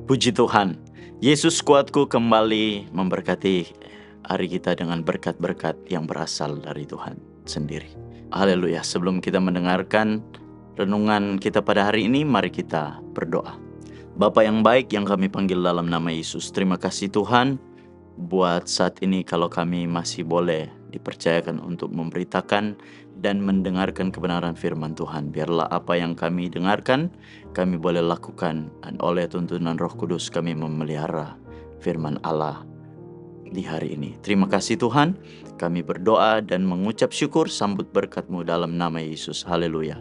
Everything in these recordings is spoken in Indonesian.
Puji Tuhan, Yesus kuatku kembali memberkati hari kita dengan berkat-berkat yang berasal dari Tuhan sendiri. Haleluya, sebelum kita mendengarkan renungan kita pada hari ini, mari kita berdoa. Bapa yang baik yang kami panggil dalam nama Yesus, terima kasih Tuhan buat saat ini kalau kami masih boleh dipercayakan untuk memberitakan dan mendengarkan kebenaran firman Tuhan. Biarlah apa yang kami dengarkan, kami boleh lakukan, dan oleh tuntunan Roh Kudus kami memelihara firman Allah di hari ini. Terima kasih Tuhan, kami berdoa dan mengucap syukur sambut berkat-Mu dalam nama Yesus. Haleluya.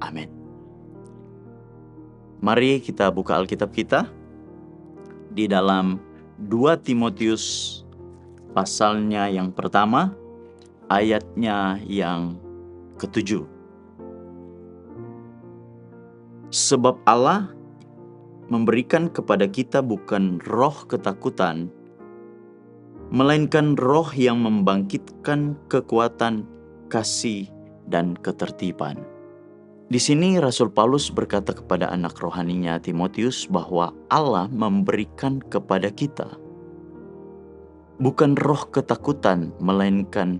Amin. Mari kita buka Alkitab kita di dalam 2 Timotius pasalnya yang pertama, ayatnya yang ke-7. Sebab Allah memberikan kepada kita bukan roh ketakutan, melainkan roh yang membangkitkan kekuatan, kasih, dan ketertiban. Di sini Rasul Paulus berkata kepada anak rohaninya Timotius bahwa Allah memberikan kepada kita bukan roh ketakutan, melainkan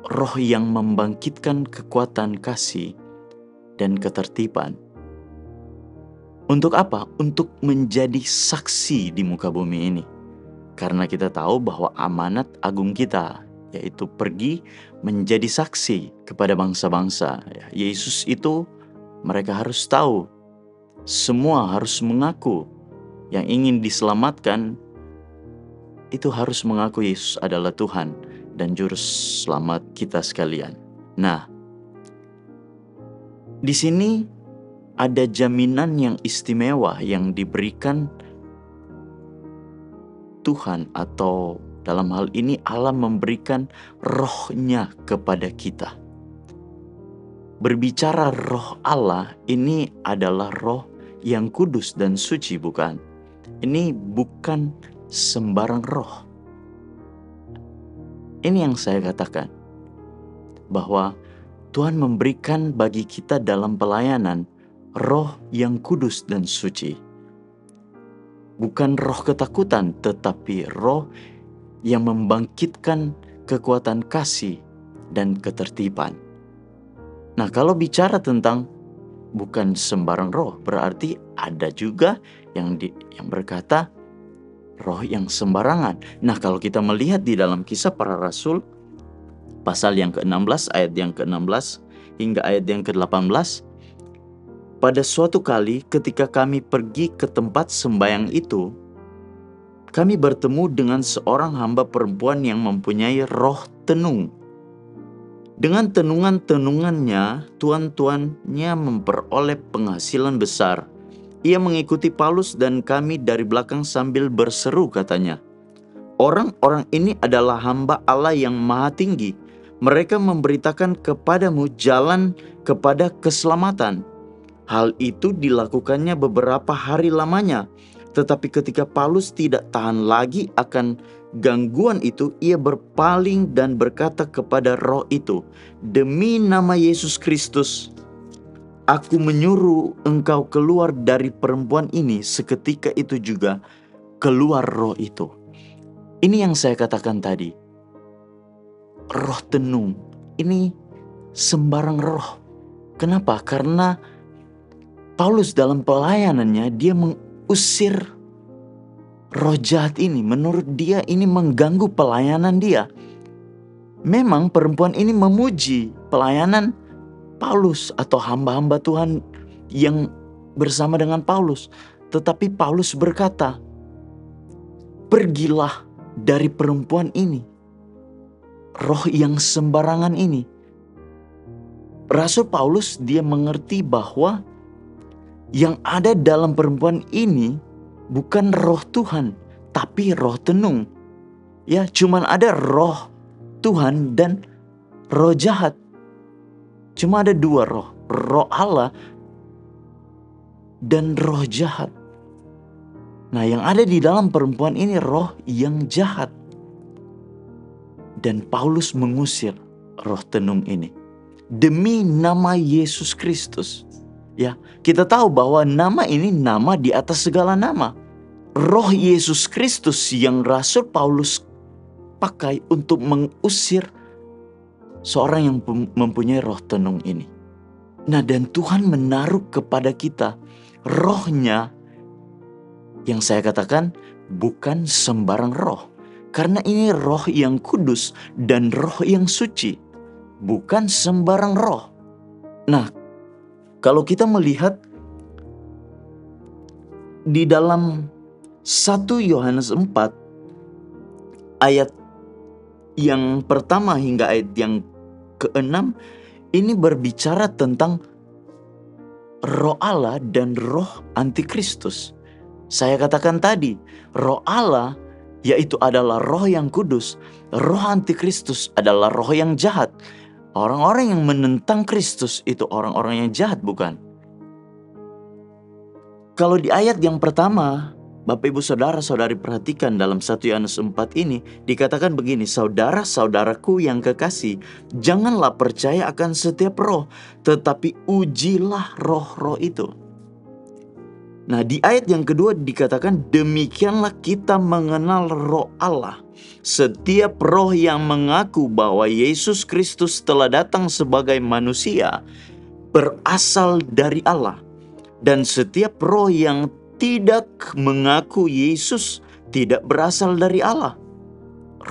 roh yang membangkitkan kekuatan kasih dan ketertiban. Untuk apa? Untuk menjadi saksi di muka bumi ini. Karena kita tahu bahwa amanat agung kita, yaitu pergi menjadi saksi kepada bangsa-bangsa. Yesus itu mereka harus tahu, semua harus mengaku. Yang ingin diselamatkan itu harus mengaku Yesus adalah Tuhan dan juru selamat kita sekalian. Nah, di sini ada jaminan yang istimewa yang diberikan Tuhan, atau dalam hal ini Allah memberikan rohnya kepada kita. Berbicara roh Allah ini adalah roh yang kudus dan suci, bukan? Ini bukan sembarang roh. Ini yang saya katakan, bahwa Tuhan memberikan bagi kita dalam pelayanan roh yang kudus dan suci. Bukan roh ketakutan, tetapi roh yang membangkitkan kekuatan kasih dan ketertiban. Nah, kalau bicara tentang bukan sembarang roh, berarti ada juga yang berkata roh yang sembarangan. Nah, kalau kita melihat di dalam Kisah Para Rasul pasal yang ke-16, ayat yang ke-16 hingga ayat yang ke-18, pada suatu kali ketika kami pergi ke tempat sembahyang itu, kami bertemu dengan seorang hamba perempuan yang mempunyai roh tenung. Dengan tenungan-tenungannya, tuan-tuannya memperoleh penghasilan besar. Ia mengikuti Paulus dan kami dari belakang sambil berseru, katanya, "Orang-orang ini adalah hamba Allah yang maha tinggi. Mereka memberitakan kepadamu jalan kepada keselamatan." Hal itu dilakukannya beberapa hari lamanya. Tetapi ketika Paulus tidak tahan lagi akan gangguan itu, ia berpaling dan berkata kepada roh itu, "Demi nama Yesus Kristus, aku menyuruh engkau keluar dari perempuan ini." Seketika itu juga keluar roh itu. Ini yang saya katakan tadi. Roh tenung. Ini sembarang roh. Kenapa? Karena Paulus dalam pelayanannya dia mengusir roh jahat ini. Menurut dia ini mengganggu pelayanan dia. Memang perempuan ini memuji pelayanan Paulus atau hamba-hamba Tuhan yang bersama dengan Paulus. Tetapi Paulus berkata, "Pergilah dari perempuan ini, roh yang sembarangan ini." Rasul Paulus dia mengerti bahwa yang ada dalam perempuan ini bukan roh Tuhan, tapi roh tenung. Ya, cuman ada roh Tuhan dan roh jahat. Cuma ada dua roh, roh Allah dan roh jahat. Nah, yang ada di dalam perempuan ini roh yang jahat. Dan Paulus mengusir roh tenung ini. Demi nama Yesus Kristus. Ya, kita tahu bahwa nama ini nama di atas segala nama. Roh Yesus Kristus yang Rasul Paulus pakai untuk mengusir seorang yang mempunyai roh tenung ini. Nah, dan Tuhan menaruh kepada kita rohnya, yang saya katakan bukan sembarang roh. Karena ini roh yang kudus dan roh yang suci. Bukan sembarang roh. Nah, kalau kita melihat di dalam 1 Yohanes 4 ayat yang pertama hingga ayat yang ke-6, ini berbicara tentang roh Allah dan roh antikristus. Saya katakan tadi, roh Allah yaitu adalah roh yang kudus, roh antikristus adalah roh yang jahat. Orang-orang yang menentang Kristus itu orang-orang yang jahat, bukan? Kalau di ayat yang pertama, Bapak Ibu Saudara-saudari perhatikan dalam 1 Yohanes 4 ini, dikatakan begini, saudara-saudaraku yang kekasih, janganlah percaya akan setiap roh, tetapi ujilah roh-roh itu. Nah, di ayat yang kedua dikatakan, demikianlah kita mengenal roh Allah. Setiap roh yang mengaku bahwa Yesus Kristus telah datang sebagai manusia berasal dari Allah. Dan setiap roh yang tidak mengaku Yesus tidak berasal dari Allah.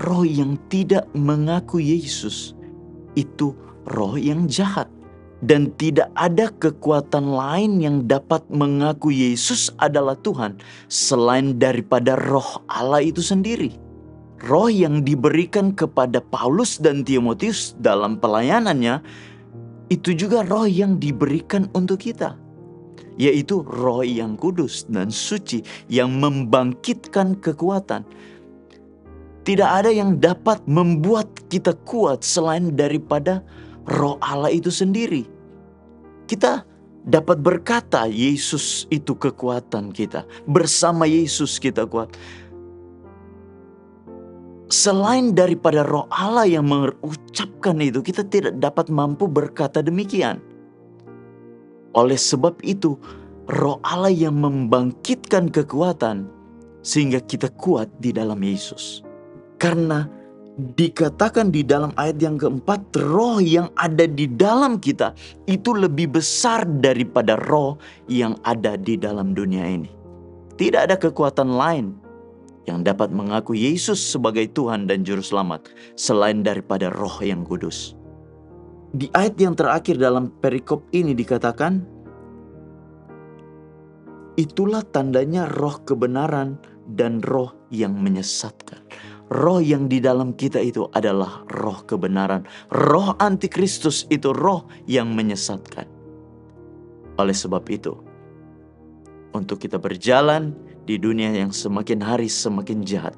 Roh yang tidak mengaku Yesus itu roh yang jahat. Dan tidak ada kekuatan lain yang dapat mengaku Yesus adalah Tuhan selain daripada roh Allah itu sendiri. Roh yang diberikan kepada Paulus dan Timotius dalam pelayanannya itu juga roh yang diberikan untuk kita, yaitu roh yang kudus dan suci yang membangkitkan kekuatan. Tidak ada yang dapat membuat kita kuat selain daripada roh Allah itu sendiri. Kita dapat berkata Yesus itu kekuatan kita. Bersama Yesus kita kuat. Selain daripada roh Allah yang mengucapkan itu, kita tidak dapat mampu berkata demikian. Oleh sebab itu, roh Allah yang membangkitkan kekuatan sehingga kita kuat di dalam Yesus. Karena dikatakan di dalam ayat yang keempat, roh yang ada di dalam kita itu lebih besar daripada roh yang ada di dalam dunia ini. Tidak ada kekuatan lain yang dapat mengaku Yesus sebagai Tuhan dan Juru Selamat selain daripada roh yang kudus. Di ayat yang terakhir dalam perikop ini dikatakan, itulah tandanya roh kebenaran dan roh yang menyesatkan. Roh yang di dalam kita itu adalah roh kebenaran. Roh antikristus itu roh yang menyesatkan. Oleh sebab itu, untuk kita berjalan di dunia yang semakin hari semakin jahat,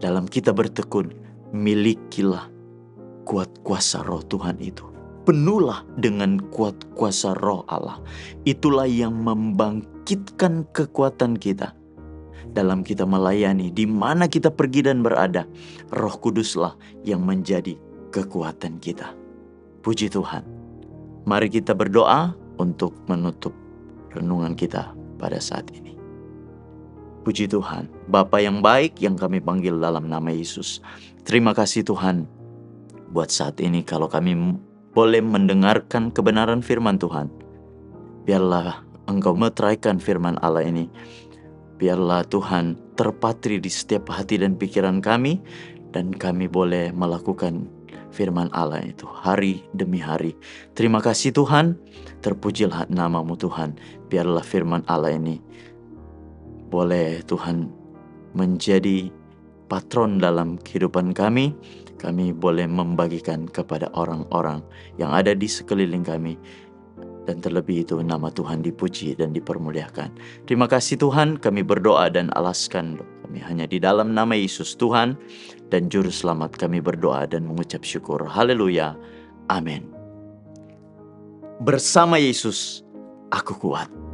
dalam kita bertekun, milikilah kuat kuasa roh Tuhan itu. Penuhlah dengan kuat kuasa roh Allah. Itulah yang membangkitkan kekuatan kita dalam kita melayani, di mana kita pergi dan berada. Roh Kuduslah yang menjadi kekuatan kita. Puji Tuhan. Mari kita berdoa untuk menutup renungan kita pada saat ini. Puji Tuhan, Bapa yang baik yang kami panggil dalam nama Yesus. Terima kasih Tuhan buat saat ini kalau kami boleh mendengarkan kebenaran firman Tuhan. Biarlah Engkau meteraikan firman Allah ini. Biarlah Tuhan terpatri di setiap hati dan pikiran kami, dan kami boleh melakukan firman Allah itu hari demi hari. Terima kasih Tuhan, terpujilah nama-Mu Tuhan. Biarlah firman Allah ini boleh Tuhan menjadi patron dalam kehidupan kami. Kami boleh membagikan kepada orang-orang yang ada di sekeliling kami. Dan terlebih itu nama Tuhan dipuji dan dipermuliakan. Terima kasih Tuhan, kami berdoa dan alaskan kami hanya di dalam nama Yesus Tuhan dan Juru Selamat kami berdoa dan mengucap syukur. Haleluya. Amin. Bersama Yesus, aku kuat.